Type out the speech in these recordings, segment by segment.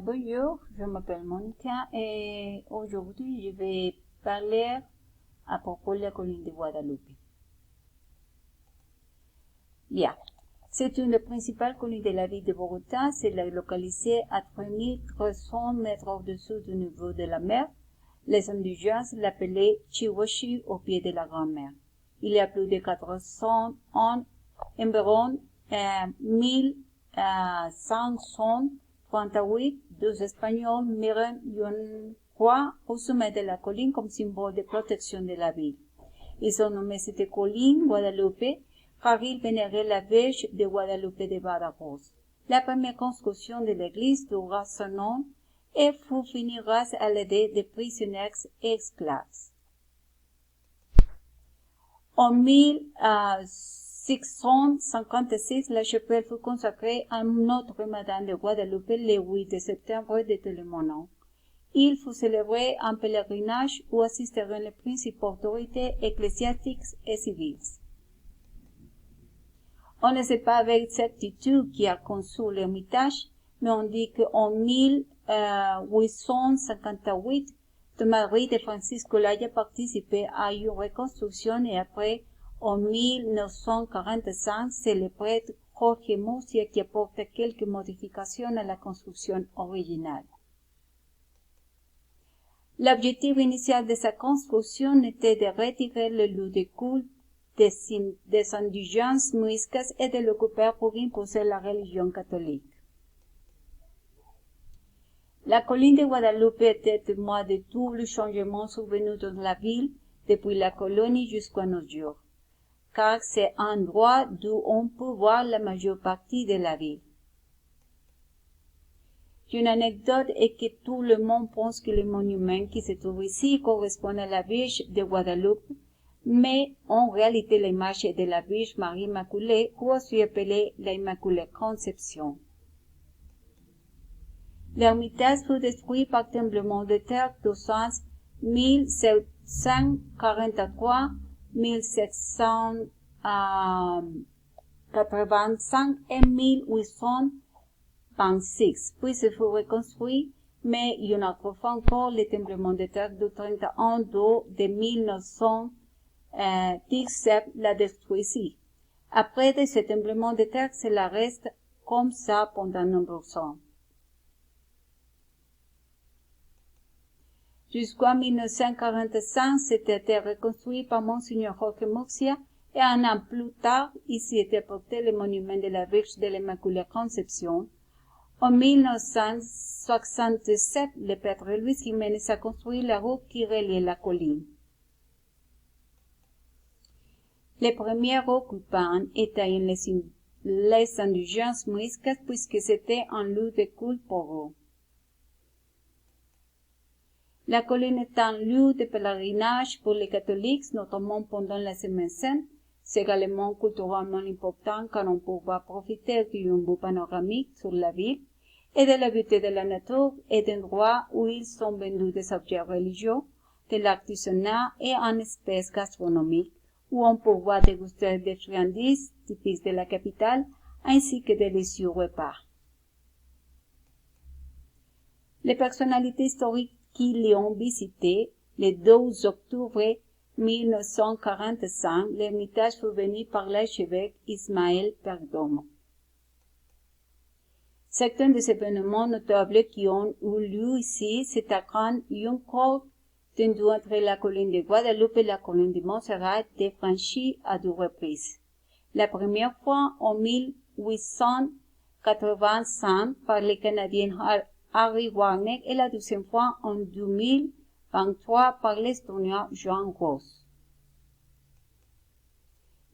Bonjour, je m'appelle Monica et aujourd'hui je vais parler à propos de la colline de Guadalupe. Bien, c'est une des principales collines de la ville de Bogota. C'est localisée à 3300 mètres au-dessous du niveau de la mer. Les indigènes l'appelaient Chihuachi au pied de la Grand-Mer. Il y a plus de 400 ans, environ 1538, deux Espagnols mirent une croix au sommet de la colline comme symbole de protection de la ville. Ils ont nommé cette colline Guadalupe car ils vénéraient la Vierge de Guadalupe de Badajoz. La première construction de l'église dura son nom et fut finie grâce à l'aide des prisonniers et esclaves. En 1656, la chapelle fut consacrée à Notre-Madame de Guadalupe le 8 septembre de tout le monde. Il fut célébré un pèlerinage où assistèrent les principales autorités ecclésiastiques et civiles. On ne sait pas avec certitude qui a conçu l'Ermitage, mais on dit qu'en 1858, le mari de Francisco Laya participé à une reconstruction et après, en 1945, c'est le prêtre Jorge Murcia qui apporte quelques modifications à la construction originale. L'objectif initial de sa construction était de retirer le lieu de culte des indigènes muiscas et de l'occuper pour imposer la religion catholique. La colline de Guadalupe était témoin de tous les changements survenus dans la ville depuis la colonie jusqu'à nos jours, car c'est un endroit d'où on peut voir la majeure partie de la ville. Une anecdote est que tout le monde pense que le monument qui se trouve ici correspond à la Vierge de Guadalupe, mais en réalité l'image est de la Vierge Marie Immaculée, ou aussi appelée l'Immaculée Conception. L'ermitage fut détruit par tremblement de terre d'Ossans 1743, 1785 et 1826, puis il fut reconstruit, mais une autre fois encore, le tremblement de terre du 31 d'août de 1917 l'a détruit ici. Après de ce tremblement de terre, cela reste comme ça pendant de nombreux ans. Jusqu'en 1945, c'était reconstruit par Monseigneur Jorge Murcia et un an plus tard, ici était porté le monument de la Vierge de l'Immaculée Conception. En 1967, le prêtre Luis Jiménez a construit la route qui reliait la colline. Les premiers occupants étaient les indigènes muiscas puisque c'était un lieu de culte pour eux. La colline est un lieu de pèlerinage pour les catholiques, notamment pendant la Semaine Sainte. C'est également culturellement important car on pourra profiter d'un beau panoramique sur la ville et de la beauté de la nature et d'endroits où ils sont vendus des objets religieux, de l'artisanat et en espèces gastronomiques, où on pourra déguster des friandises typiques de la capitale ainsi que de délicieux repas. Les personnalités historiques qui les ont visités le 12 octobre 1945, l'ermitage fut béni par l'archevêque Ismaël Perdomo. Certains des événements notables qui ont eu lieu ici, c'est à quand une côte tendue entre la colline de Guadalupe et la colline de Montserrat est franchie à 2 reprises. La première fois en 1885 par les Canadiens Harry Warner et la deuxième fois en 2023 par l'Estonien Johan Ross.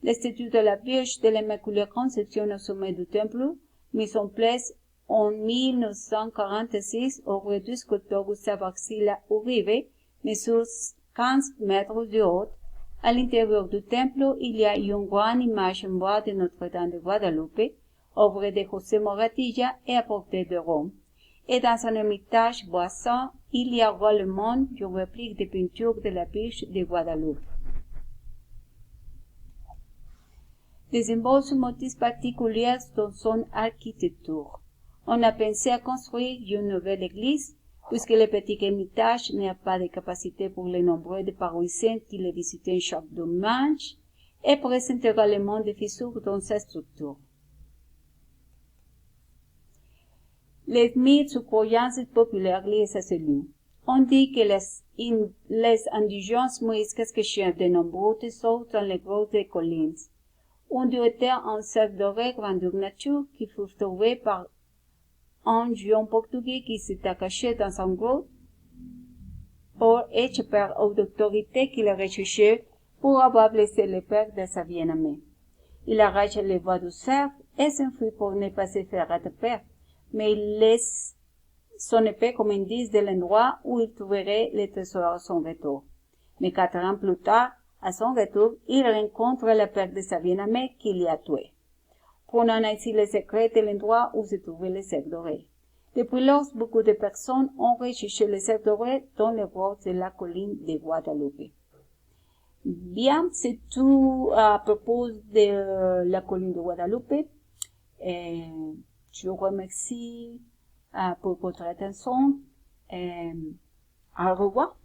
La statue de la Vierge de l'Immaculée Conception au sommet du temple, mise en place en 1946 auprès du sculpteur Gustavo Axila Uribe, mesure 15 mètres de haut. À l'intérieur du temple, il y a une grande image en bois de Notre-Dame de Guadalupe, œuvre de José Moratilla et apportée de Rome. Et dans un ermitage boisson, il y a également une réplique de peinture de la Vierge de Guadalupe. Des symboles motifs particuliers dans son architecture. On a pensé à construire une nouvelle église, puisque le petit Hermitage n'a pas de capacité pour les nombreux de paroissiens qui le visitaient chaque dimanche et présente également des fissures dans sa structure. Les mythes ou croyances populaires liées à ce lieu. On dit que les indigènes morisques cachent de nombreux trésors dans les grottes des collines. On dit était un cerf doré grandeur nature qui fut trouvé par un jeune portugais qui s'était caché dans une grotte pour échapper aux autorités qui le recherchaient pour avoir blessé le père de sa bien-aimée. Il arrache les voix du cerf et s'enfuit pour ne pas se faire attraper, mais il laisse son épée comme indice de l'endroit où il trouverait le trésor à son retour. Mais 4 ans plus tard, à son retour, il rencontre le père de sa bien-aimée qui l'y a tué, prenant ainsi le secret de l'endroit où se trouvait le cerf doré. Depuis lors, beaucoup de personnes ont recherché le cerf doré dans les grottes de la colline de Guadalupe. Bien, c'est tout à propos de la colline de Guadalupe. Je vous remercie pour votre attention. Au revoir.